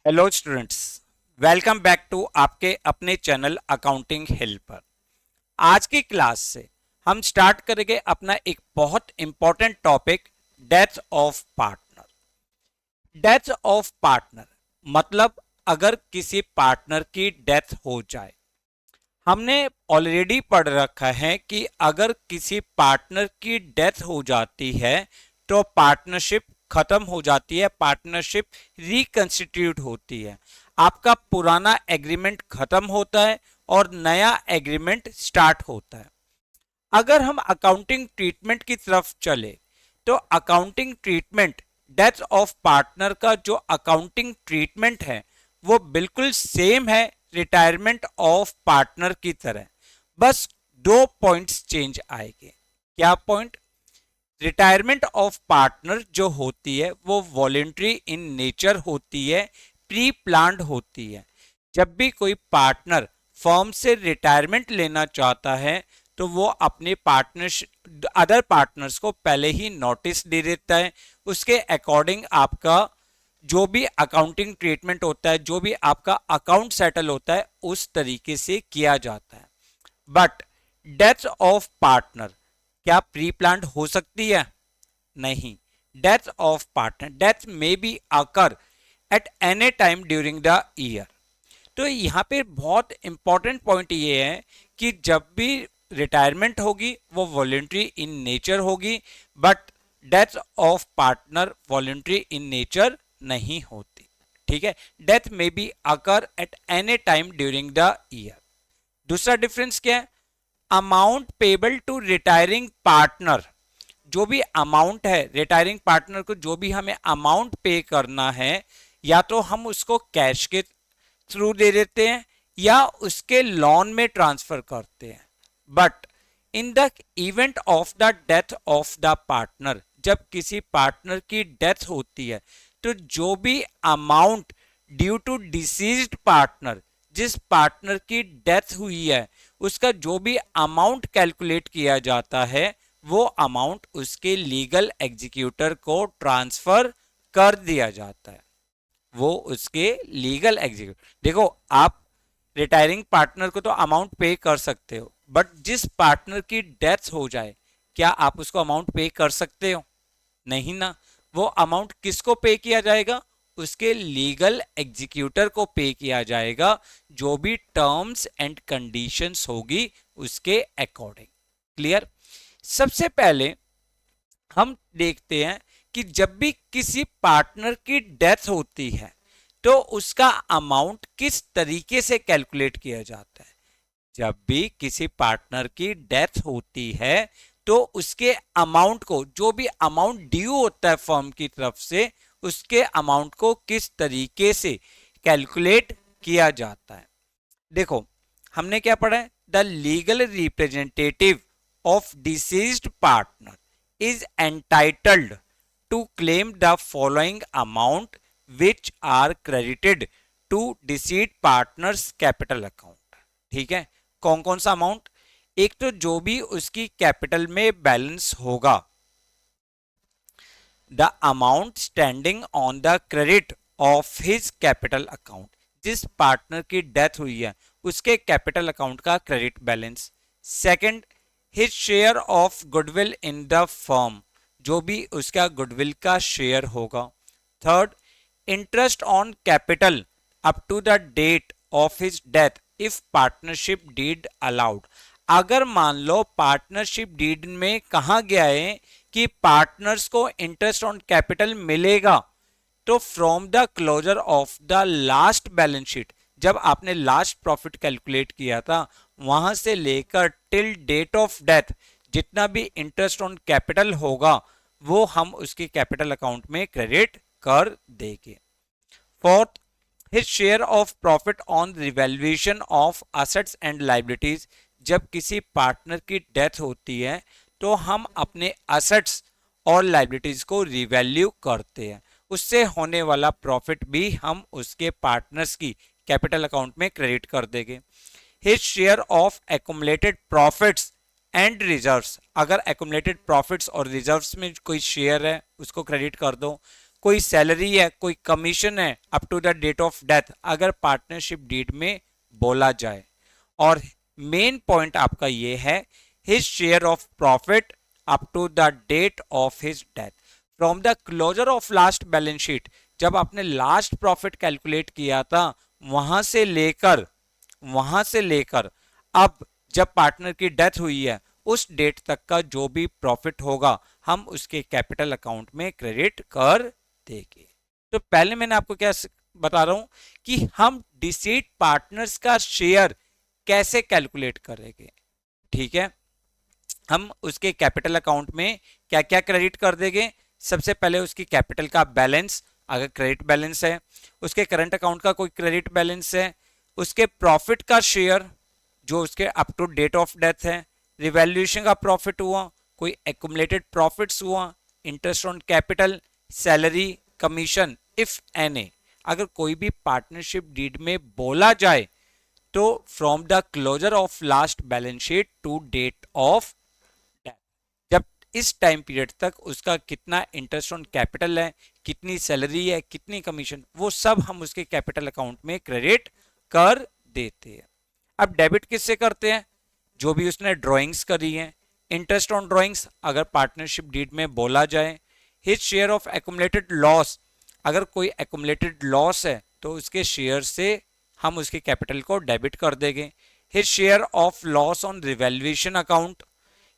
Hello students, welcome back to आपके अपने channel accounting helper. आज की क्लास से हम स्टार्ट करेंगे अपना एक बहुत important topic, death of partner. Death of partner मतलब अगर किसी पार्टनर की डेथ हो जाए। हमने ऑलरेडी पढ़ रखा है कि अगर किसी पार्टनर की डेथ हो जाती है तो पार्टनरशिप खत्म हो जाती है, पार्टनरशिप रिकंस्टिट्यूट होती है। आपका पुराना एग्रीमेंट खत्म होता है और नया एग्रीमेंट स्टार्ट होता है। अगर हम अकाउंटिंग ट्रीटमेंट की तरफ चले तो accounting treatment, death of partner का जो अकाउंटिंग ट्रीटमेंट है वो बिल्कुल सेम है रिटायरमेंट ऑफ पार्टनर की तरह। बस दो पॉइंट्स चेंज आएंगे। क्या पॉइंट? रिटायरमेंट ऑफ पार्टनर जो होती है वो वॉलेंट्री इन नेचर होती है, प्री प्लान्ड होती है। जब भी कोई पार्टनर फर्म से रिटायरमेंट लेना चाहता है तो वो अपने पार्टनर्स अदर पार्टनर्स को पहले ही नोटिस दे देता है। उसके अकॉर्डिंग आपका जो भी अकाउंटिंग ट्रीटमेंट होता है, जो भी आपका अकाउंट सेटल होता है, उस तरीके से किया जाता है। बट डेथ ऑफ पार्टनर क्या प्री प्लान्ड हो सकती है? नहीं। Death of partner, death may be occur at any time during the year. तो यहाँ पे बहुत इंपॉर्टेंट पॉइंट ये है कि जब भी रिटायरमेंट होगी वो वॉलेंट्री इन नेचर होगी, but death of partner voluntary in nature नहीं होती। ठीक है, death may be occur at any time during the year. दूसरा डिफरेंस क्या है? Amount payable to retiring partner, जो भी अमाउंट है रिटायरिंग पार्टनर को, जो भी हमें अमाउंट पे करना है, या तो हम उसको कैश के थ्रू दे देते हैं या उसके लोन में ट्रांसफर करते हैं। But in the event of the death of the partner, जब किसी पार्टनर की डेथ होती है तो जो भी amount due to deceased partner, जिस पार्टनर की डेथ हुई है, उसका जो भी अमाउंट कैलकुलेट किया जाता है वो अमाउंट उसके लीगल एग्जीक्यूटर को ट्रांसफर कर दिया जाता है। वो उसके लीगल एग्जीक्यूटर, देखो आप रिटायरिंग पार्टनर को तो अमाउंट पे कर सकते हो, बट जिस पार्टनर की डेथ हो जाए क्या आप उसको अमाउंट पे कर सकते हो? नहीं ना। वो अमाउंट किसको पे किया जाएगा? उसके लीगल एग्जीक्यूटर को पे किया जाएगा, जो भी टर्म्स एंड कंडीशंस होगी उसके अकॉर्डिंग। क्लियर? सबसे पहले हम देखते हैं कि जब भी किसी पार्टनर की डेथ होती है तो उसका अमाउंट किस तरीके से कैलकुलेट किया जाता है। जब भी किसी पार्टनर की डेथ होती है तो उसके अमाउंट को, जो भी अमाउंट ड्यू होता है फर्म की तरफ से, उसके अमाउंट को किस तरीके से कैलकुलेट किया जाता है। देखो हमने क्या पढ़ा है? The legal representative of deceased partner is entitled to claim the following amount which are credited to deceased partners capital account। ठीक है, कौन कौन सा अमाउंट? एक तो जो भी उसकी कैपिटल में बैलेंस होगा, the amount standing on the credit of his capital account, जिस पार्टनर की डेथ हुई है उसके कैपिटल अकाउंट का credit balance. Second, his share of goodwill in the firm, जो भी उसका गुडविल का शेयर होगा। Third, interest on capital up to the date of his death if partnership deed allowed. अगर मान लो पार्टनरशिप डीड में कहा गया है कि पार्टनर्स को इंटरेस्ट ऑन कैपिटल मिलेगा, तो from the closure of the last balance sheet, जब आपने लास्ट प्रॉफिट कैलकुलेट किया था वहां से लेकर टिल डेट ऑफ डेथ जितना भी इंटरेस्ट ऑन कैपिटल होगा वो हम उसके कैपिटल अकाउंट में क्रेडिट कर देंगे। Fourth, his share of profit on revaluation of assets and liabilities, जब किसी पार्टनर की डेथ होती है तो हम अपने असेट्स और लाइबिलिटीज को रिवैल्यू करते हैं, उससे होने वाला प्रॉफिट भी हम उसके पार्टनर्स की कैपिटल अकाउंट में क्रेडिट कर देंगे। His share of accumulated profits and reserves, अगर एक्युमुलेटेड प्रॉफिट्स और रिजर्व्स में कोई शेयर है उसको क्रेडिट कर दो। कोई सैलरी है, कोई कमीशन है up to the date of death, अगर पार्टनरशिप डीड में बोला जाए। और मेन पॉइंट आपका ये है, his share of profit up to the date of his death from the closure of last balance sheet, जब आपने लास्ट प्रॉफिट कैलकुलेट किया था वहां से लेकर अब जब पार्टनर की डेथ हुई है उस डेट तक का जो भी प्रॉफिट होगा हम उसके कैपिटल अकाउंट में क्रेडिट कर देंगे। तो पहले मैंने आपको क्या बता रहा हूं कि हम डिसीट पार्टनर्स का शेयर कैसे कैलकुलेट करेंगे। ठीक है, हम उसके कैपिटल अकाउंट में क्या क्या क्रेडिट कर देंगे। सबसे पहले उसकी कैपिटल का बैलेंस, अगर क्रेडिट बैलेंस है, उसके करंट अकाउंट का कोई क्रेडिट बैलेंस है, उसके प्रॉफिट का शेयर जो उसके up to date of death है, रिवैल्यूएशन का प्रॉफिट हुआ, कोई एक्युमुलेटेड प्रॉफिट्स हुआ, interest on capital, salary, commission if any. अगर कोई भी पार्टनरशिप डीड में बोला जाए तो from the closure of last balance sheet to date of death, जब इस टाइम पीरियड तक उसका कितना इंटरेस्ट ऑन कैपिटल है, कितनी सैलरी है, कितनी कमीशन, वो सब हम उसके कैपिटल अकाउंट में क्रेडिट कर देते हैं। अब डेबिट किससे करते हैं, जो भी उसने ड्राइंग्स करी है, इंटरेस्ट ऑन ड्राइंग्स अगर पार्टनरशिप डीड में बोला जाए, his share of accumulated loss, अगर कोई एक्युमुलेटेड लॉस है तो उसके शेयर से हम उसके कैपिटल को डेबिट कर देंगे। His share of loss on revaluation account,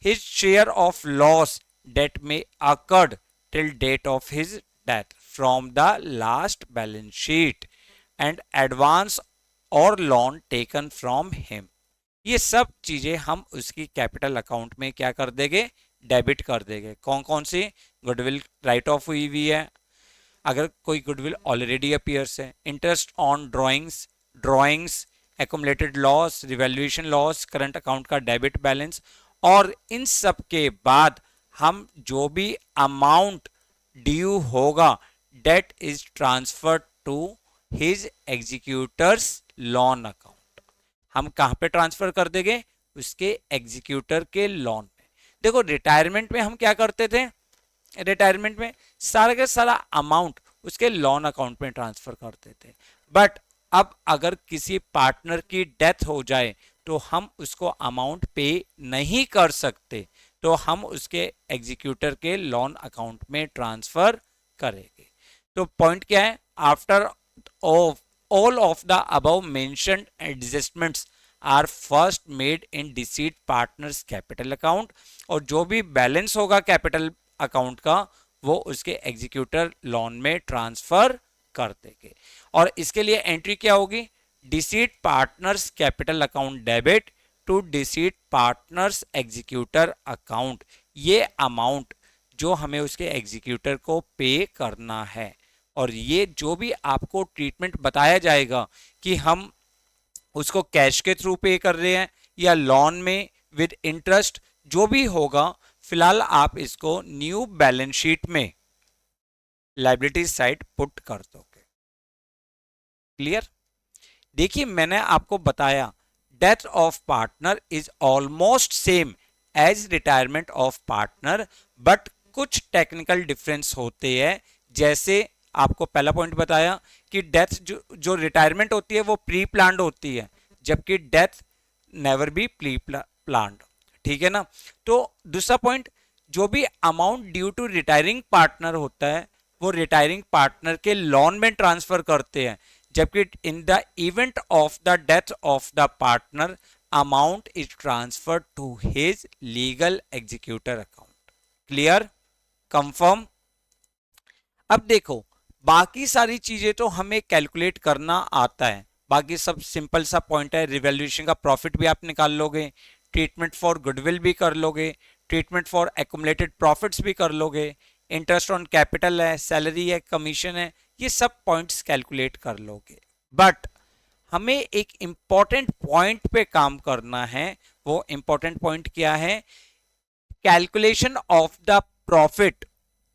his share of loss date में accrued till date of his death from the last balance sheet and advance और लोन टेकन फ्रॉम हिम, ये सब चीजें हम उसकी कैपिटल अकाउंट में क्या कर देंगे, डेबिट कर देंगे। कौन कौन सी, गुडविल राइट ऑफ हुई हुई है, अगर कोई गुडविल ऑलरेडी अपीयर्स है, interest on drawings, accumulated loss, revaluation loss, current account का डेबिट बैलेंस, और इन सब के बाद हम जो भी अमाउंट ड्यू होगा that is transferred to his executors loan account, हम कहां पे ट्रांसफर कर देंगे, उसके एग्जीक्यूटर के लोन में। देखो रिटायरमेंट में हम क्या करते थे, रिटायरमेंट में सारा का सारा अमाउंट उसके लोन अकाउंट में ट्रांसफर करते थे, बट अब अगर किसी पार्टनर की डेथ हो जाए तो हम उसको अमाउंट पे नहीं कर सकते, तो हम उसके एग्जीक्यूटर के लोन अकाउंट में ट्रांसफर करेंगे। तो पॉइंट क्या है, after all of the above mentioned adjustments are first made in deceased partners capital account, और जो भी बैलेंस होगा कैपिटल अकाउंट का वो उसके एग्जीक्यूटर लोन में ट्रांसफर कर देंगे। और इसके लिए एंट्री क्या होगी, deceased partner's capital account debit to deceased partner's executor account, ये अमाउंट जो हमें उसके एग्जीक्यूटर को पे करना है। और ये जो भी आपको ट्रीटमेंट बताया जाएगा कि हम उसको कैश के थ्रू पे कर रहे हैं या लोन में विद इंटरेस्ट, जो भी होगा फिलहाल आप इसको न्यू बैलेंस शीट में लायबिलिटी साइड पुट कर दोगे। क्लियर, देखिए मैंने आपको बताया death of partner is almost same as retirement of partner, but कुछ टेक्निकल डिफरेंस होते हैं। जैसे आपको पहला पॉइंट बताया कि डेथ जो रिटायरमेंट होती है वो प्री प्लान्ड होती है, जबकि death never be pre planned. ठीक है ना। तो दूसरा पॉइंट, जो भी amount due to retiring partner होता है वो रिटायरिंग पार्टनर के लोन में ट्रांसफर करते हैं, जबकि in the event of the death of the partner amount is transferred to his legal executor account. Clear, confirm. अब देखो बाकी सारी चीजें तो हमें कैलकुलेट करना आता है, बाकी सब सिंपल सा पॉइंट है। रिवैल्यूएशन का प्रॉफिट भी आप निकाल लोगे, ट्रीटमेंट फॉर गुडविल भी कर लोगे, ट्रीटमेंट फॉर एक्युमुलेटेड प्रॉफिट्स भी कर लोगे, इंटरेस्ट ऑन कैपिटल है, सैलरी है, कमीशन है, ये सब पॉइंट्स कैलकुलेट कर लोगे। बट हमें एक इंपॉर्टेंट पॉइंट पे काम करना है। वो इंपॉर्टेंट पॉइंट क्या है, calculation of the profit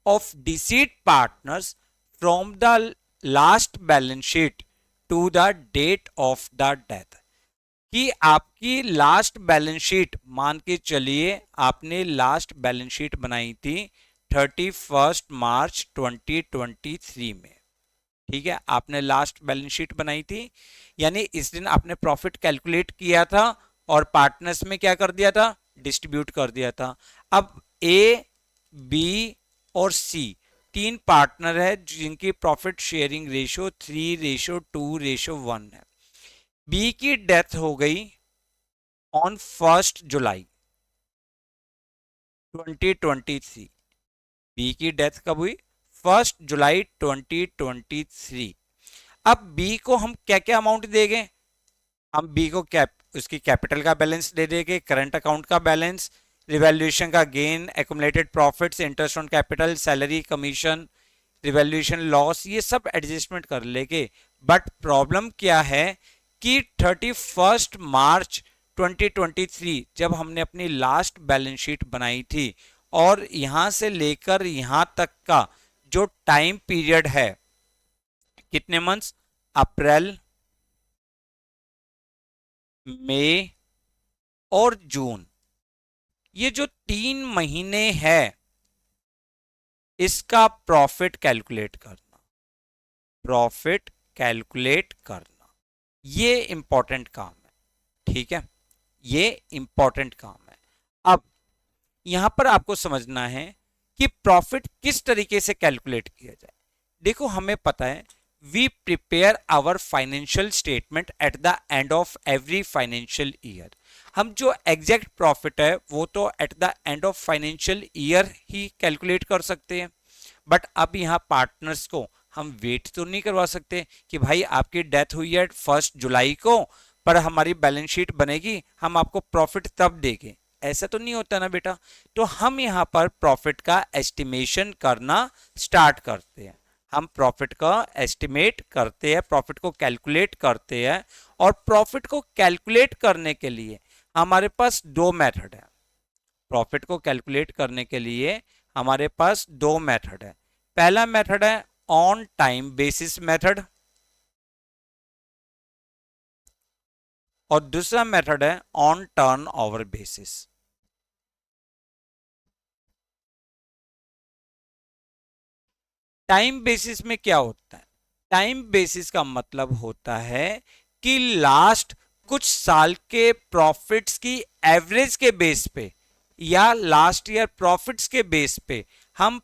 of deceased partner's from the last balance sheet to the date of the death. कि आपकी लास्ट बैलेंस शीट, मान के चलिए आपने लास्ट बैलेंस शीट बनाई थी 31 मार्च 2023 में। ठीक है, आपने लास्ट बैलेंस शीट बनाई थी, यानी इस दिन आपने प्रॉफिट कैलकुलेट किया था और पार्टनर्स में क्या कर दिया था, डिस्ट्रीब्यूट कर दिया था। अब ए, बी और सी तीन पार्टनर है जिनकी प्रॉफिट शेयरिंग रेशियो 3:2:1 है। बी की डेथ हो गई ऑन 1 जुलाई 2023। बी की डेथ कब हुई, 1 जुलाई 2023। अब बी को हम क्या क्या अमाउंट देंगे, हम बी को उसकी कैपिटल का बैलेंस दे देंगे, करंट अकाउंट का बैलेंस, रिवैल्यूएशन का gain, accumulated profits, interest on capital, salary, commission, revaluation loss, ये सब एडजस्टमेंट कर लेंगे। बट प्रॉब्लम क्या है कि 31 मार्च 2023 जब हमने अपनी लास्ट बैलेंस शीट बनाई थी और यहां से लेकर यहां तक का जो टाइम पीरियड है, कितने मंथ्स, अप्रैल, मई और जून, ये जो 3 महीने है इसका प्रॉफिट कैलकुलेट करना, प्रॉफिट कैलकुलेट करना, ये इंपॉर्टेंट काम है। ठीक है, ये इंपॉर्टेंट काम है। अब यहां पर आपको समझना है कि प्रॉफिट किस तरीके से कैलकुलेट किया जाए। देखो, हमें पता है we prepare our financial statement at the end of every financial year. हम जो एग्जैक्ट प्रॉफिट है वो तो at the end of financial year ही कैलकुलेट कर सकते हैं। बट अब यहाँ पार्टनर्स को हम वेट तो नहीं करवा सकते कि भाई आपकी डेथ हुई है 1 जुलाई को, पर हमारी बैलेंस शीट बनेगी, हम आपको प्रॉफिट तब देंगे, ऐसा तो नहीं होता ना बेटा। तो हम यहाँ पर प्रॉफिट का एस्टिमेशन करना स्टार्ट करते हैं, हम प्रॉफिट का एस्टिमेट करते हैं, प्रॉफिट को कैलकुलेट करते हैं। और प्रॉफिट को कैलकुलेट करने के लिए हमारे पास दो मेथड है। प्रॉफिट को कैलकुलेट करने के लिए हमारे पास दो मेथड है। पहला मेथड है ऑन टाइम बेसिस मेथड और दूसरा मेथड है on turn over basis. Time basis में क्या होता है, टाइम बेसिस का मतलब होता है कि लास्ट कुछ साल के प्रॉफिट्स की एवरेज के बेस पे या लास्ट ईयर प्रॉफिट्स के बेस पे हम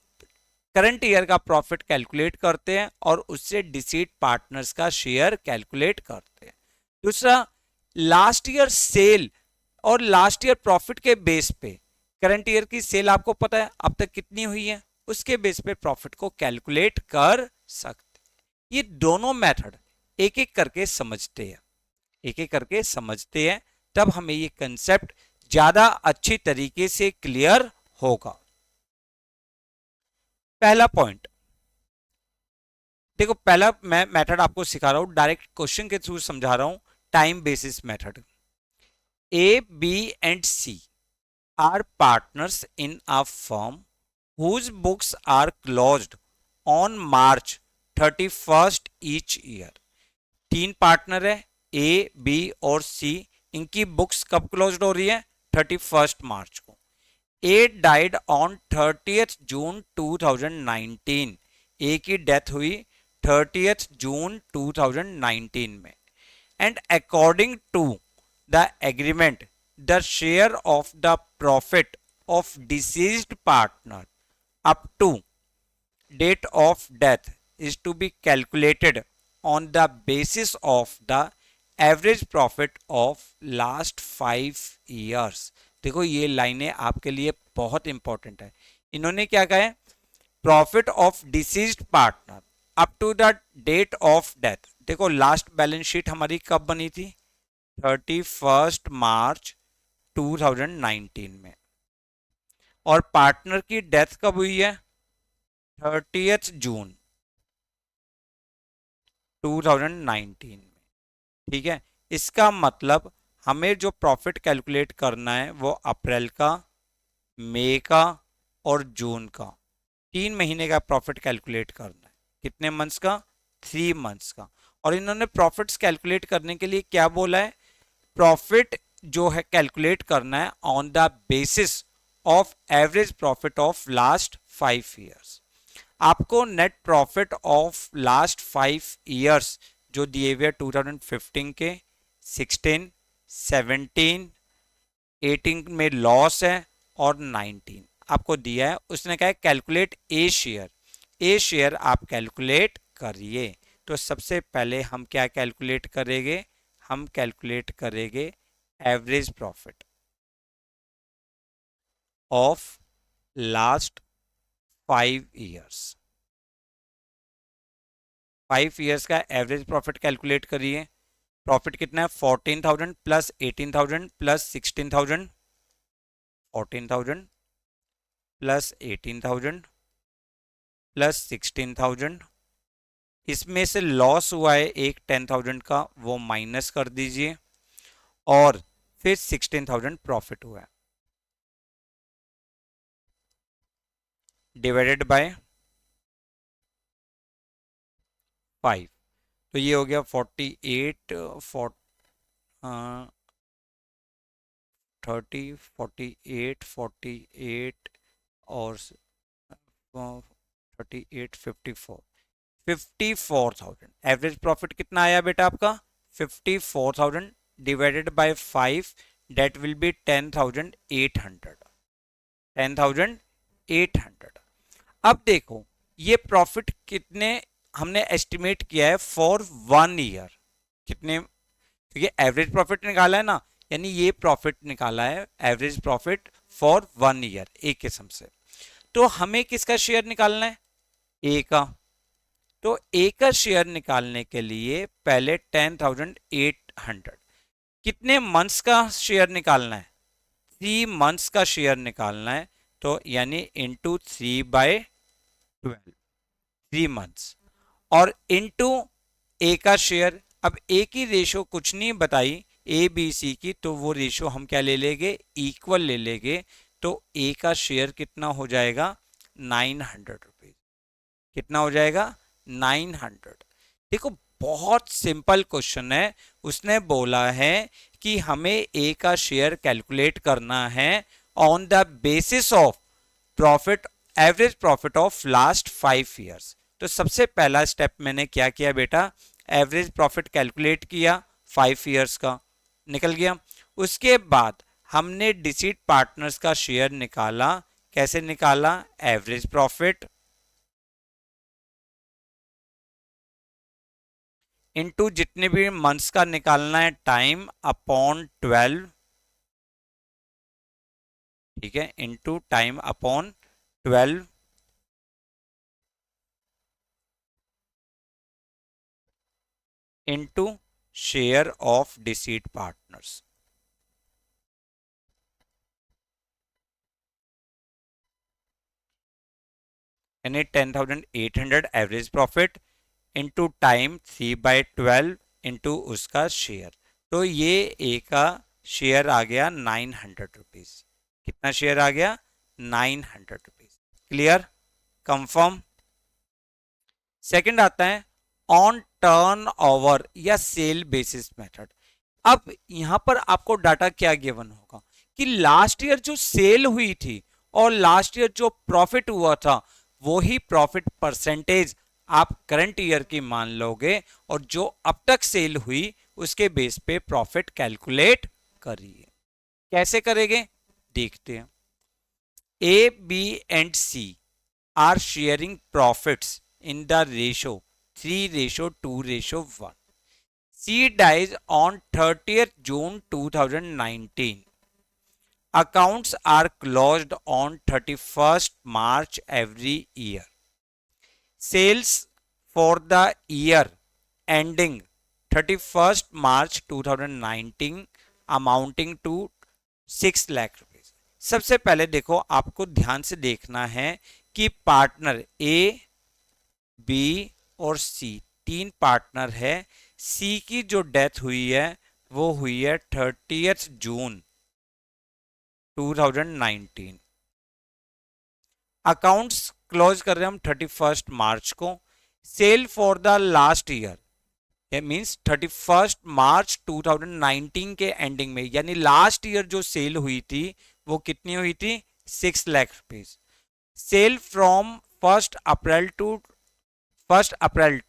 करंट ईयर का प्रॉफिट कैलकुलेट करते हैं और उससे डिसीड पार्टनर्स का शेयर कैलकुलेट करते हैं। दूसरा, लास्ट ईयर सेल और लास्ट ईयर प्रॉफिट के बेस पे करंट ईयर की सेल आपको पता है अब तक कितनी हुई है, उसके बेस पे प्रॉफिट को कैलकुलेट कर सकते। ये दोनों मेथड एक एक करके समझते हैं, एक एक करके समझते हैं, तब हमें ये कंसेप्ट ज्यादा अच्छी तरीके से क्लियर होगा। पहला पॉइंट देखो, पहला मैं मेथड आपको सिखा रहा हूं, डायरेक्ट क्वेश्चन के थ्रू समझा रहा हूं, time basis method. A, B and C are partners in a firm whose books are closed on March 31st each year। तीन पार्टनर है ए, बी और सी, इनकी बुक्स कब क्लोज्ड हो रही है, 31 मार्च को। ए डाइड ऑन 30th जून 2019, ए की डेथ हुई 30th जून 2019 में। And according to the agreement the share of the profit of deceased partner up to date of death is to be calculated on the basis of the average profit of last 5 years। देखो, ये लाइनें आपके लिए बहुत important है। इन्होंने क्या कहा है, profit of deceased partner up to the date of death. देखो, लास्ट बैलेंस शीट हमारी कब बनी थी, 31 मार्च 2019 में, और पार्टनर की डेथ कब हुई है, 30th जून 2019 में। ठीक है, इसका मतलब हमें जो प्रॉफिट कैलकुलेट करना है वो अप्रैल का, मई का और जून का, 3 महीने का प्रॉफिट कैलकुलेट करना है। कितने मंथ्स का, 3 मंथ्स का। और इन्होंने प्रॉफिट्स कैलकुलेट करने के लिए क्या बोला है, प्रॉफिट जो है कैलकुलेट करना है on the basis of average profit of last 5 years. आपको net profit of last 5 years जो दिए हुए 2015 के, 16, 17, 18 में लॉस है और 19 आपको दिया है। उसने कहा है कैलकुलेट ए शेयर। ए शेयर आप कैलकुलेट करिए। तो सबसे पहले हम क्या कैलकुलेट करेंगे? हम कैलकुलेट करेंगे average profit of last 5 years. 5 years का एवरेज प्रॉफिट कैलकुलेट करिए। प्रॉफिट कितना है? 14,000 प्लस 18,000 प्लस 16,000, 14,000 प्लस 18,000 प्लस 16,000। इसमें से लॉस हुआ है एक 10,000 का, वो माइनस कर दीजिए, और फिर 16,000 प्रॉफिट हुआ है डिवाइडेड बाय 5। तो ये हो गया 48, 30, 48, 48 और 38, 54,000। एवरेज प्रॉफिट कितना आया बेटा आपका? 54,000 divided by 5, that will be 10,800। 10,800। अब देखो ये प्रॉफिट कितने हमने एस्टिमेट किया है फॉर 1 ईयर। कितने? क्योंकि एवरेज प्रॉफिट निकाला है ना, यानी ये प्रॉफिट निकाला है एवरेज प्रॉफिट फॉर 1 ईयर एक किस्म से। तो हमें किसका शेयर निकालना है? ए का। तो ए का शेयर निकालने के लिए पहले 10,800, कितने मंथ्स का शेयर निकालना है? 3 मंथ्स का शेयर निकालना है। तो यानी इंटू 3/12, 3 मंथ्स, और इंटू ए का शेयर। अब ए की रेशो कुछ नहीं बताई ए बी सी की, तो वो रेशो हम क्या ले लेंगे? इक्वल ले लेंगे। तो ए का शेयर कितना हो जाएगा? 900 रुपीज। कितना हो जाएगा? 900। देखो बहुत सिंपल क्वेश्चन है। उसने बोला है कि हमें ए का शेयर कैलकुलेट करना है on the basis of profit, average profit of last 5 years. तो सबसे पहला स्टेप मैंने क्या किया बेटा? एवरेज प्रॉफिट कैलकुलेट किया 5 ईयर्स का, निकल गया। उसके बाद हमने डिसीट पार्टनर्स का शेयर निकाला। कैसे निकाला? एवरेज प्रॉफिट इनटू जितने भी मंथ्स का निकालना है टाइम अपॉन 12, ठीक है, into time upon 12, into share of deceased partners. यानी 10,800 average profit into time 3/12 into उसका शेयर। तो ये ए का शेयर आ गया 900 रुपीज। कितना शेयर आ गया? 900 रुपीज। क्लियर? कंफर्म? सेकंड आता है ऑन टर्न ओवर या सेल बेसिस मेथड। अब यहां पर आपको डाटा क्या गिवन होगा कि लास्ट ईयर जो सेल हुई थी और लास्ट ईयर जो प्रॉफिट हुआ था, वो ही प्रॉफिट परसेंटेज आप करंट ईयर की मान लोगे, और जो अब तक सेल हुई उसके बेस पे प्रॉफिट कैलकुलेट करिए। कैसे करेंगे देखते हैं। A B and C are sharing profits in the ratio 3:2:1. C dies on 30th June 2019. Accounts are closed on 31st March every year. Sales for the year ending 31st March 2019 amounting to 6 lakh rupees. सबसे पहले देखो, आपको ध्यान से देखना है कि partner ए, B और सी 3 पार्टनर है। सी की जो डेथ हुई है वो हुई है 30th जून 2019। अकाउंट्स क्लोज कर रहे हैं हम 31st मार्च को। Sale for the last year means 31st March 2019 के एंडिंग में, यानी लास्ट ईयर जो सेल हुई थी वो कितनी हुई थी? 6 lakh rupees. Sale from 1 April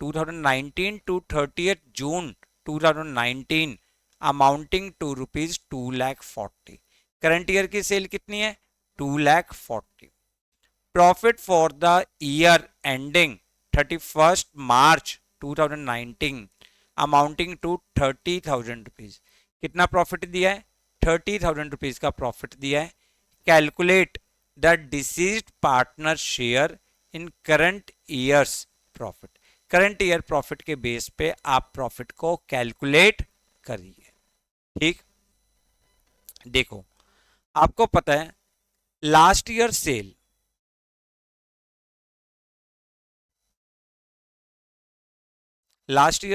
2019 to 30th June 2019 amounting to rupees 2,40,000। Current year की सेल कितनी है? 2,40,000। Profit for the year ending 31st March 2019 amounting to 30,000 rupees. कितना प्रॉफिट दिया है? 30,000 रुपीज का प्रॉफिट दिया है। Calculate the deceased partner share in current year's profit. Current year profit के बेस पे आप प्रॉफिट को कैलकुलेट करिए। ठीक, देखो आपको पता है लास्ट ईयर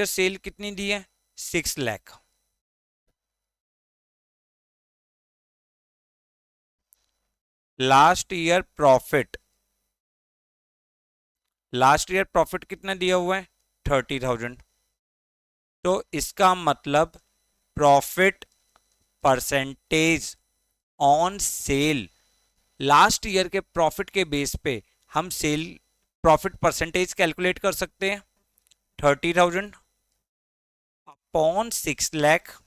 सेल कितनी दी है? 6 लाख। लास्ट ईयर प्रॉफिट कितना दिया हुआ है? 30,000। तो इसका मतलब profit percentage on cell, last year के प्रॉफिट के बेस पे हम सेल प्रॉफिट परसेंटेज कैलकुलेट कर सकते हैं। 30,000 अपॉन 6 लाख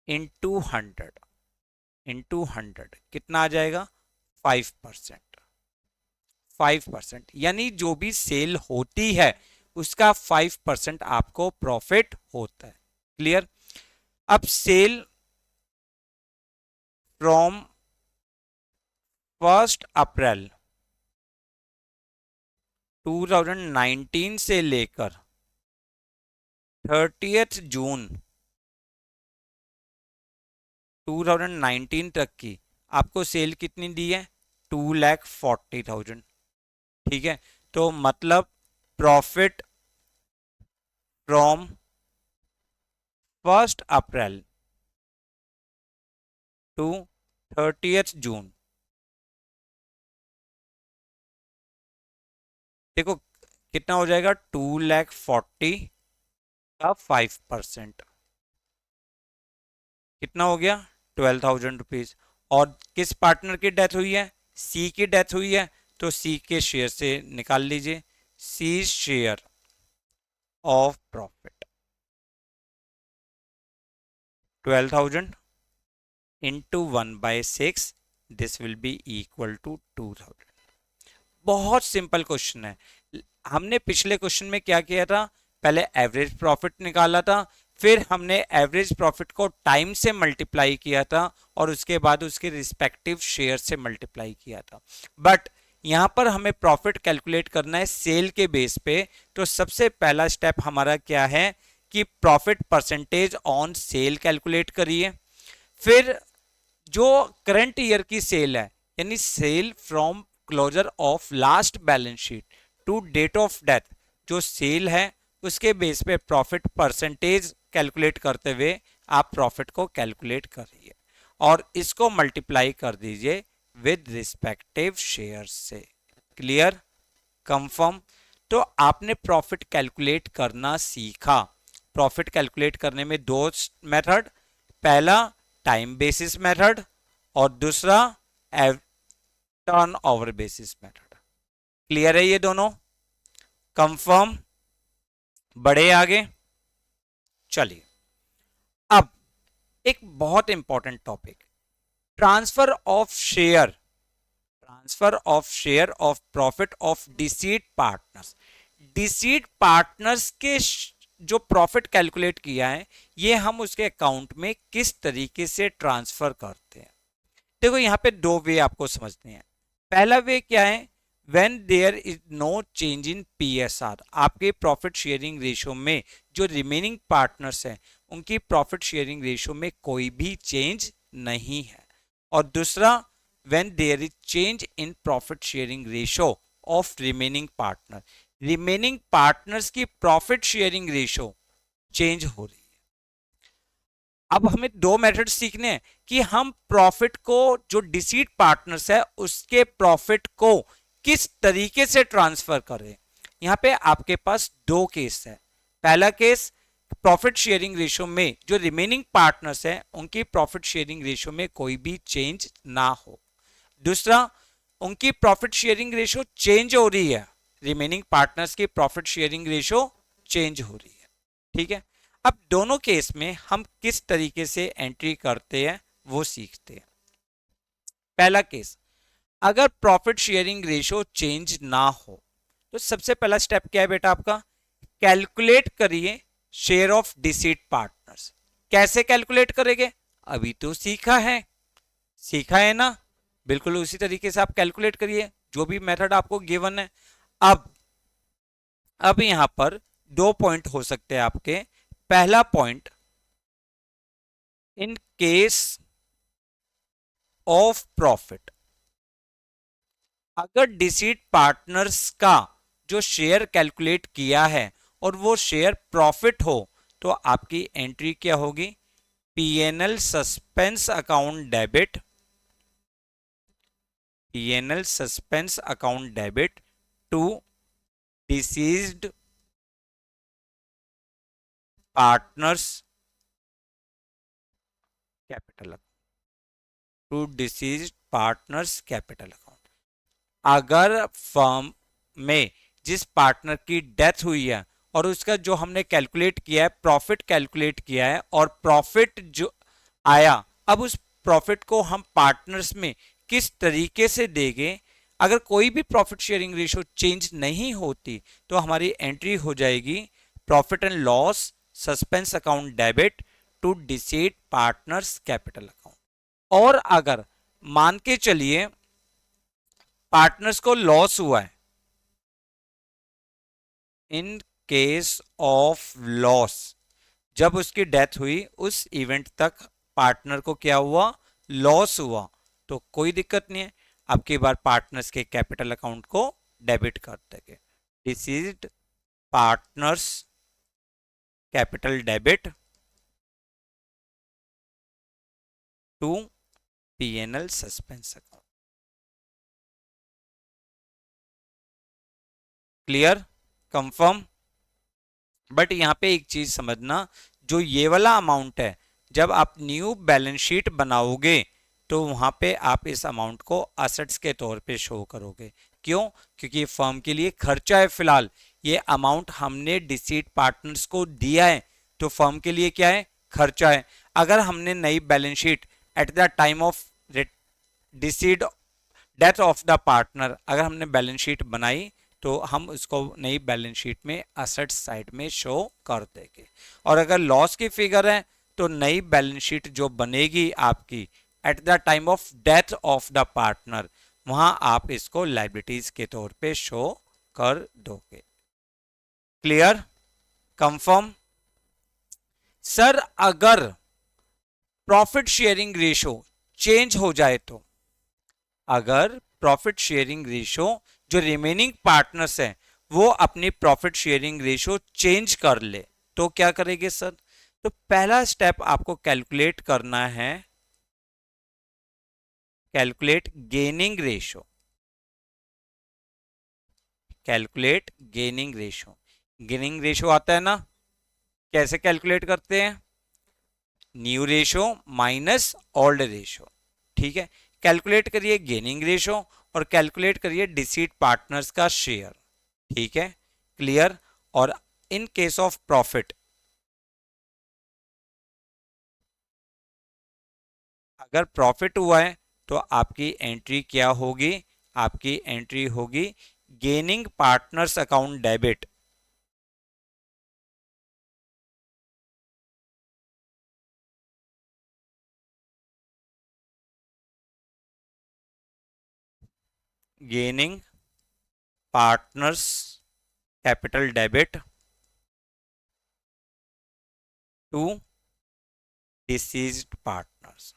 इंटू 100 कितना आ जाएगा? 5%। 5% यानी जो भी सेल होती है उसका 5% आपको प्रॉफिट होता है। क्लियर? अब सेल फ्रॉम 1 अप्रैल 2019 से लेकर 30th जून 2019 तक की आपको सेल कितनी दी है? 2,40,000। ठीक है, तो मतलब profit from 1 April to 30th June, देखो कितना हो जाएगा? 2,40,000 का 5% कितना हो गया? 12,000 रुपीज। और किस पार्टनर की डेथ हुई है? सी की डेथ हुई है, तो सी के शेयर से निकाल लीजिए। C share of profit 12,000 into 1/6, this will be equal to 2,000। बहुत सिंपल क्वेश्चन है। हमने पिछले क्वेश्चन में क्या किया था? पहले एवरेज प्रॉफिट निकाला था, फिर हमने एवरेज प्रॉफिट को टाइम से मल्टीप्लाई किया था और उसके बाद उसके रिस्पेक्टिव शेयर से मल्टीप्लाई किया था। बट यहां पर हमें प्रॉफिट कैलकुलेट करना है सेल के बेस पे। तो सबसे पहला स्टेप हमारा क्या है कि profit percentage on sale calculate करिए। फिर जो करंट ईयर की सेल है, यानी sale from closure of last balance sheet to date of death, जो सेल है उसके बेस पे प्रॉफिट परसेंटेज कैलकुलेट करते हुए आप प्रॉफिट को कैलकुलेट करिए और इसको मल्टीप्लाई कर दीजिए विद रिस्पेक्टिव शेयर से। क्लियर? कंफर्म? तो आपने प्रॉफिट कैलकुलेट करना सीखा। प्रॉफिट कैलकुलेट करने में दो मेथड, पहला टाइम बेसिस मेथड और दूसरा turn over basis method. Clear है ये दोनों? कंफर्म? बढ़े आगे? चलिए अब एक बहुत important topic, transfer of share of profit of decide partners. Decide partners के जो प्रॉफिट कैलकुलेट किया है ये हम उसके अकाउंट में किस तरीके से ट्रांसफर करते हैं। देखो यहां पे दो वे आपको समझने हैं। पहला वे क्या है? When there is no change in PSR, आपके प्रॉफिट शेयरिंग रेशियो में जो रिमेनिंग पार्टनर्स हैं उनकी प्रॉफिट शेयरिंग रेशियो में कोई भी चेंज नहीं है। और दूसरा when there is change in profit sharing ratio of remaining partner, remaining partners की प्रॉफिट शेयरिंग रेशियो चेंज हो रही है। अब हमें दो मेथड सीखने हैं कि हम प्रॉफिट को, जो डिसीड पार्टनर्स है उसके प्रॉफिट को किस तरीके से ट्रांसफर करें। यहां पे आपके पास दो केस है। पहला केस प्रॉफिट शेयरिंग रेशियो में जो रिमेनिंग पार्टनर्स हैं उनकी प्रॉफिट शेयरिंग रेशियो में कोई भी चेंज ना हो। दूसरा, उनकी प्रॉफिट शेयरिंग रेशियो चेंज हो रही है, रिमेनिंग पार्टनर्स की प्रॉफिट शेयरिंग रेशियो चेंज हो रही है। ठीक है, अब दोनों केस में हम किस तरीके से एंट्री करते हैं वो सीखते हैं। पहला केस, अगर प्रॉफिट शेयरिंग रेशियो चेंज ना हो तो सबसे पहला स्टेप क्या है बेटा आपका, कैलकुलेट करिए शेयर ऑफ डिसीट पार्टनर्स। कैसे कैलकुलेट करेंगे, अभी तो सीखा है ना, बिल्कुल उसी तरीके से आप कैलकुलेट करिए जो भी मेथड आपको गिवन है। अब यहां पर दो पॉइंट हो सकते हैं आपके। पहला point, in case of profit, अगर डिसीट पार्टनर्स का जो शेयर कैलकुलेट किया है और वो शेयर प्रॉफिट हो तो आपकी एंट्री क्या होगी, PNL suspense account debit, PNL suspense account debit to deceased partners capital, to deceased partners capital account. अगर फर्म में जिस पार्टनर की डेथ हुई है और उसका जो हमने कैलकुलेट किया है, प्रॉफिट कैलकुलेट किया है और प्रॉफिट जो आया, अब उस प्रॉफिट को हम पार्टनर्स में किस तरीके से देंगे, अगर कोई भी प्रॉफिट शेयरिंग रेशियो चेंज नहीं होती तो हमारी एंट्री हो जाएगी profit and loss suspense account debit to deceased partners capital account. और अगर मान के चलिए पार्टनर्स को लॉस हुआ है, इन केस ऑफ लॉस, जब उसकी डेथ हुई उस इवेंट तक पार्टनर को क्या हुआ, लॉस हुआ, तो कोई दिक्कत नहीं है, अब की बार पार्टनर्स के कैपिटल अकाउंट को डेबिट कर देंगे, deceased partners capital debit to PNL suspense account. Clear, confirm. But यहां पे एक चीज समझना, जो ये वाला अमाउंट है जब आप न्यू बैलेंस शीट बनाओगे तो वहां पे आप इस अमाउंट को असेट्स के तौर पे शो करोगे। क्यों, क्योंकि फर्म के लिए खर्चा है, फिलहाल ये अमाउंट हमने डिसीट पार्टनर्स को दिया है तो फर्म के लिए क्या है, खर्चा है। अगर हमने नई balance sheet at the time of decide death of the partner, अगर हमने बैलेंस शीट बनाई तो हम उसको नई बैलेंस शीट में असेट्स साइड में शो कर देंगे। और अगर लॉस की फिगर है तो नई बैलेंस शीट जो बनेगी आपकी at the time of death of the partner, वहां आप इसको लाइबिलिटीज के तौर पे शो कर दोगे। Clear, confirm. सर अगर प्रॉफिट शेयरिंग रेशो चेंज हो जाए तो, अगर प्रॉफिट शेयरिंग रेशो जो रिमेनिंग पार्टनर्स हैं वो अपनी प्रॉफिट शेयरिंग रेशो चेंज कर ले तो क्या करेंगे सर, तो पहला स्टेप आपको कैलकुलेट करना है, calculate gaining ratio, calculate gaining ratio. Gaining ratio आता है ना, कैसे कैलकुलेट करते हैं, new ratio minus old ratio. ठीक है, कैलकुलेट करिए गेनिंग रेशो और कैलकुलेट करिए डिसीट पार्टनर्स का शेयर। ठीक है, क्लियर। और इन केस ऑफ प्रॉफिट, अगर प्रॉफिट हुआ है तो आपकी एंट्री क्या होगी, आपकी एंट्री होगी gaining partners account debit, gaining partners capital debit to deceased partners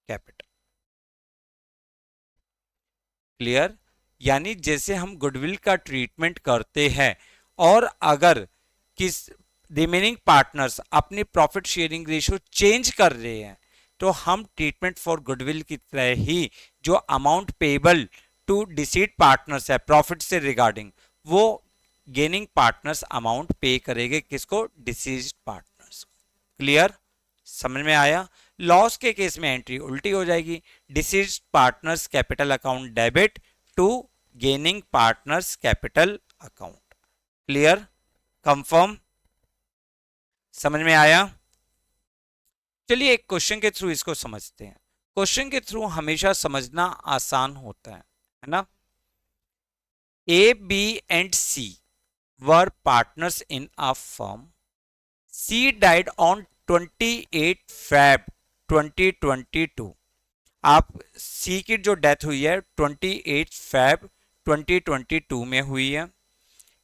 capital. Clear, यानी जैसे हम गुडविल का ट्रीटमेंट करते हैं और अगर किस रिमेनिंग पार्टनर्स अपनी प्रॉफिट शेयरिंग रेशियो चेंज कर रहे हैं तो हम ट्रीटमेंट फॉर गुडविल की तरह ही जो amount payable to deceased partners है प्रॉफिट से रिगार्डिंग, वो गेनिंग पार्टनर्स अमाउंट पे करेंगे किसको? डिसीज्ड पार्टनर्स को। क्लियर? समझ में आया? लॉस के केस में एंट्री उल्टी हो जाएगी, deceased partners capital account debit to gaining partners capital account. Clear? Confirm? समझ में आया? चलिए एक क्वेश्चन के थ्रू इसको समझते हैं। क्वेश्चन के थ्रू हमेशा समझना आसान होता है ना? A, B and C were partners in a firm. C died on 28 Feb 2022। आप सी की जो डेथ हुई है 28 Feb 2022 में हुई है।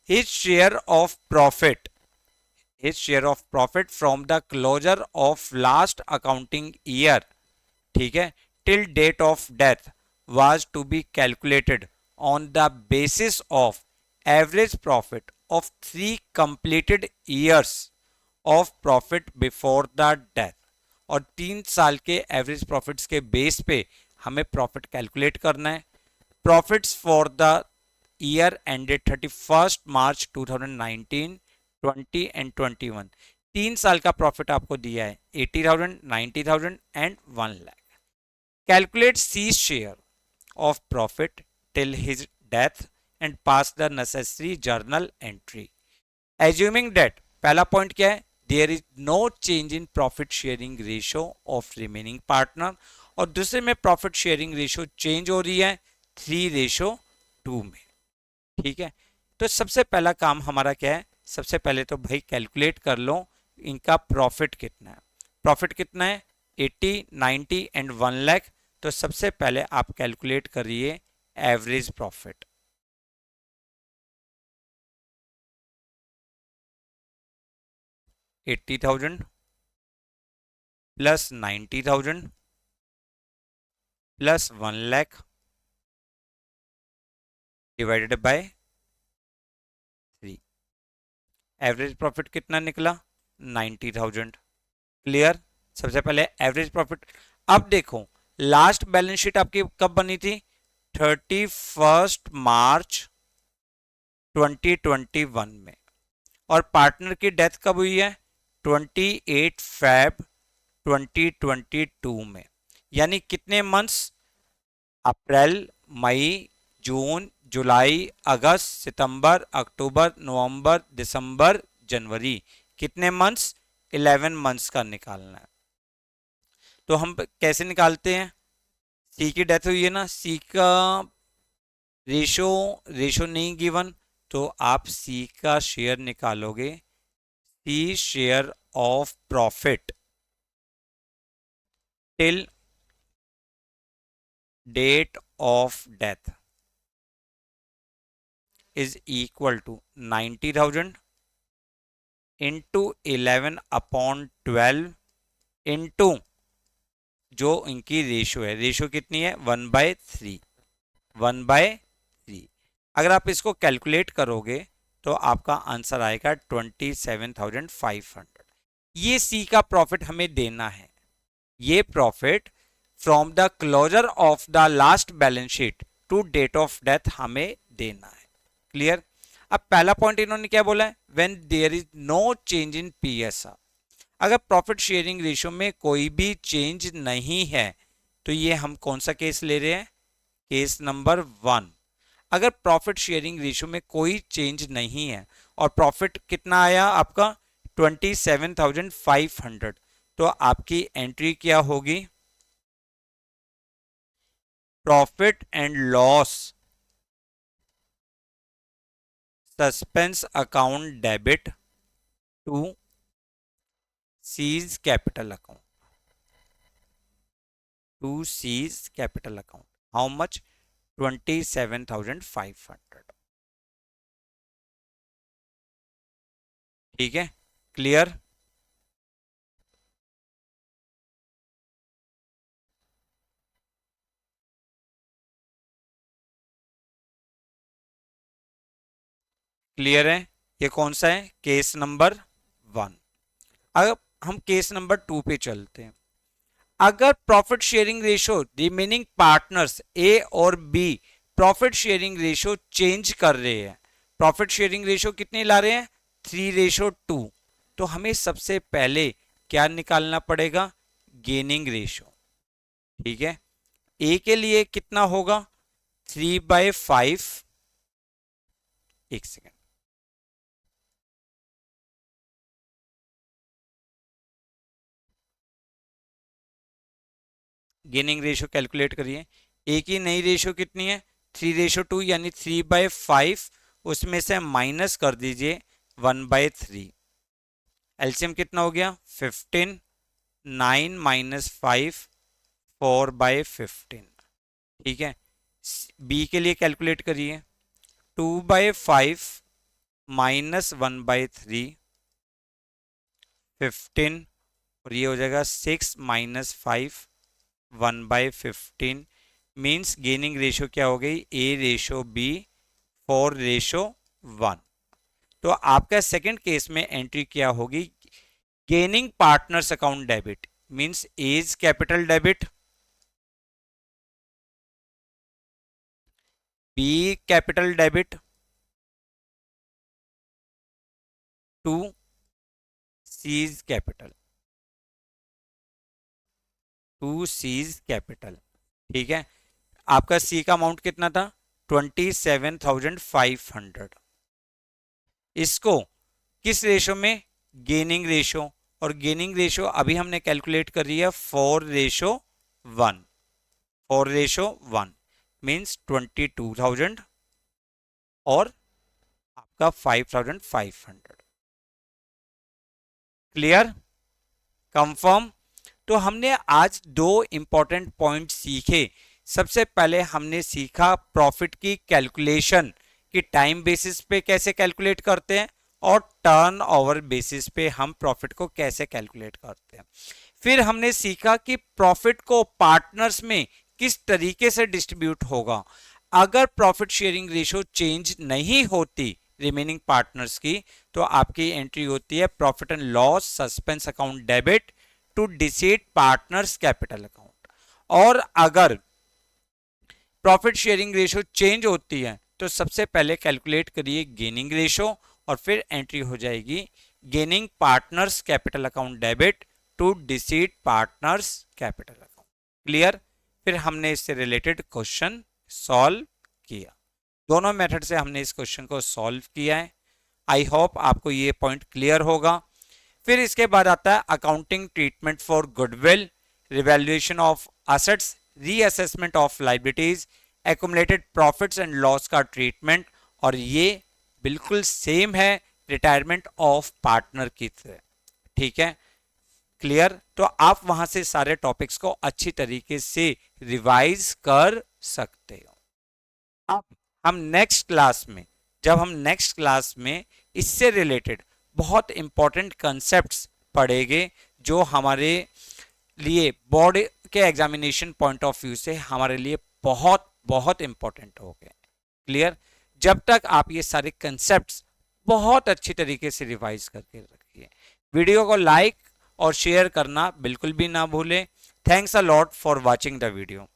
His share of profit, his share of profit from the closure of last accounting year, ठीक है, till date of death was to be calculated on the basis of average profit of 3 completed years of profit before the death। और 3 साल के average profits के base पे हमें profit calculate करना है। Profits for the year ended 31 March 2019, 20 and 21। 3 साल का प्रॉफिट आपको दिया है 80,000, 90,000 and 1 lakh. Calculate C share of profit till his death and pass the necessary journal entry. Assuming date, पहला पॉइंट क्या है? There is no change in profit sharing ratio of remaining partner. और दूसरे में प्रॉफिट शेयरिंग रेशियो चेंज हो रही है 3:2 में। ठीक है, तो सबसे पहला काम हमारा क्या है? सबसे पहले तो भाई कैलकुलेट कर लो इनका प्रॉफिट कितना है। प्रॉफिट कितना है? 80, 90 एंड 1 लाख। तो सबसे पहले आप कैलकुलेट करिए average profit. $80,000 plus 90,000 plus 1 lakh divided by 3। Average profit कितना निकला? 90,000। क्लियर? सबसे पहले एवरेज प्रॉफिट। अब देखो लास्ट बैलेंस शीट आपकी कब बनी थी? 31 March 2021 में। और पार्टनर की डेथ कब हुई है? 28 Feb 2022 में। यानी कितने मंथ्स? अप्रैल, मई, जून, जुलाई, अगस्त, सितंबर, अक्टूबर, नवंबर, दिसंबर, जनवरी। कितने मंथ्स? 11 मंथ्स का निकालना है। तो हम कैसे निकालते हैं? सी की डेथ हुई है ना, सी का रेशो नहीं गिवन, तो आप सी का शेयर निकालोगे। C share of profit till date of death is equal to 90,000 into 11/12 into जो इनकी रेशो है। रेशो कितनी है? 1/3। 1/3। अगर आप इसको कैलकुलेट करोगे तो आपका आंसर आएगा 27,500। ये सी का प्रॉफिट हमें देना है। ये profit from the closure of the last balance sheet to date of death हमें देना है। क्लियर? अब पहला पॉइंट इन्होंने क्या बोला है? When there is no change in PSR. अगर प्रॉफिट शेयरिंग रेशियो में कोई भी चेंज नहीं है तो ये हम कौन सा केस ले रहे हैं? Case number 1। अगर प्रॉफिट शेयरिंग रेशियो में कोई चेंज नहीं है और प्रॉफिट कितना आया आपका? 27,500। तो आपकी एंट्री क्या होगी? Profit and loss suspense account debit to C's capital account. To C's capital account how much? 27,500। ठीक है, क्लियर? क्लियर है? ये कौन सा है? Case number 1। अब हम केस नंबर 2 पे चलते हैं। अगर profit sharing ratio remaining partners A और B profit sharing ratio change कर रहे हैं, प्रॉफिट शेयरिंग रेशियो कितनी ला रहे हैं, 3:2। तो हमें सबसे पहले क्या निकालना पड़ेगा, गेनिंग रेशियो। ठीक है, ए के लिए कितना होगा, 3/5। एक सेकेंड, गेनिंग रेशियो कैलकुलेट करिए। ए की नई रेशियो कितनी है, 3:2, यानी 3/5, उसमें से माइनस कर दीजिए 1/3। एलसीएम कितना हो गया, 15, 9 - 5, 4/15। ठीक है, बी के लिए कैलकुलेट करिए, 2/5 - 1/3, 15, और ये हो जाएगा 6 - 5, 1/15। मीन्स गेनिंग रेशियो क्या हो गई, A/B 4:1। तो आपका सेकंड केस में एंट्री क्या होगी, gaining partners account debit, means A's capital debit, B capital debit to C's capital, ठीक है। आपका सी का अमाउंट कितना था, 27,500। इसको किस रेशो में, गेनिंग रेशो, और गेनिंग रेशो अभी हमने कैलकुलेट कर रही है 4:1, 4:1 मीन्स 22,000 और आपका 5,500। Clear, confirm. तो हमने आज दो इंपॉर्टेंट पॉइंट सीखे। सबसे पहले हमने सीखा प्रॉफिट की कैलकुलेशन कि टाइम बेसिस पे कैसे कैलकुलेट करते हैं, और टर्न ओवर बेसिस पे हम प्रॉफिट को कैसे कैलकुलेट करते हैं। फिर हमने सीखा कि प्रॉफिट को पार्टनर्स में किस तरीके से डिस्ट्रीब्यूट होगा। अगर प्रॉफिट शेयरिंग रेशियो चेंज नहीं होती रिमेनिंग पार्टनर्स की, तो आपकी एंट्री होती है profit and loss suspense account debit to deceased partners capital account. और अगर प्रॉफिट शेयरिंग रेशियो चेंज होती है तो सबसे पहले कैलकुलेट करिए गेनिंग रेशियो, और फिर एंट्री हो जाएगी gaining partners capital account debit to deceased partners capital account. Clear. फिर हमने इससे रिलेटेड क्वेश्चन सॉल्व किया। दोनों मेथड से हमने इस क्वेश्चन को सॉल्व किया है। आई होप आपको ये पॉइंट क्लियर होगा। फिर इसके बाद आता है accounting treatment for goodwill, revaluation of assets, reassessment of liabilities, accumulated profits and loss का ट्रीटमेंट, और ये बिल्कुल सेम है रिटायरमेंट ऑफ पार्टनर की तरह। ठीक है, क्लियर। तो आप वहां से सारे टॉपिक्स को अच्छी तरीके से रिवाइज कर सकते हो। अब हम नेक्स्ट क्लास में, जब हम नेक्स्ट क्लास में इससे रिलेटेड बहुत इंपॉर्टेंट कंसेप्ट्स पढ़ेंगे जो हमारे लिए बोर्ड के एग्जामिनेशन पॉइंट ऑफ व्यू से हमारे लिए बहुत बहुत इंपॉर्टेंट हो गए। क्लियर। जब तक आप ये सारे कंसेप्ट्स बहुत अच्छी तरीके से रिवाइज करके रखिए। वीडियो को लाइक और शेयर करना बिल्कुल भी ना भूलें। Thanks a lot for watching the video.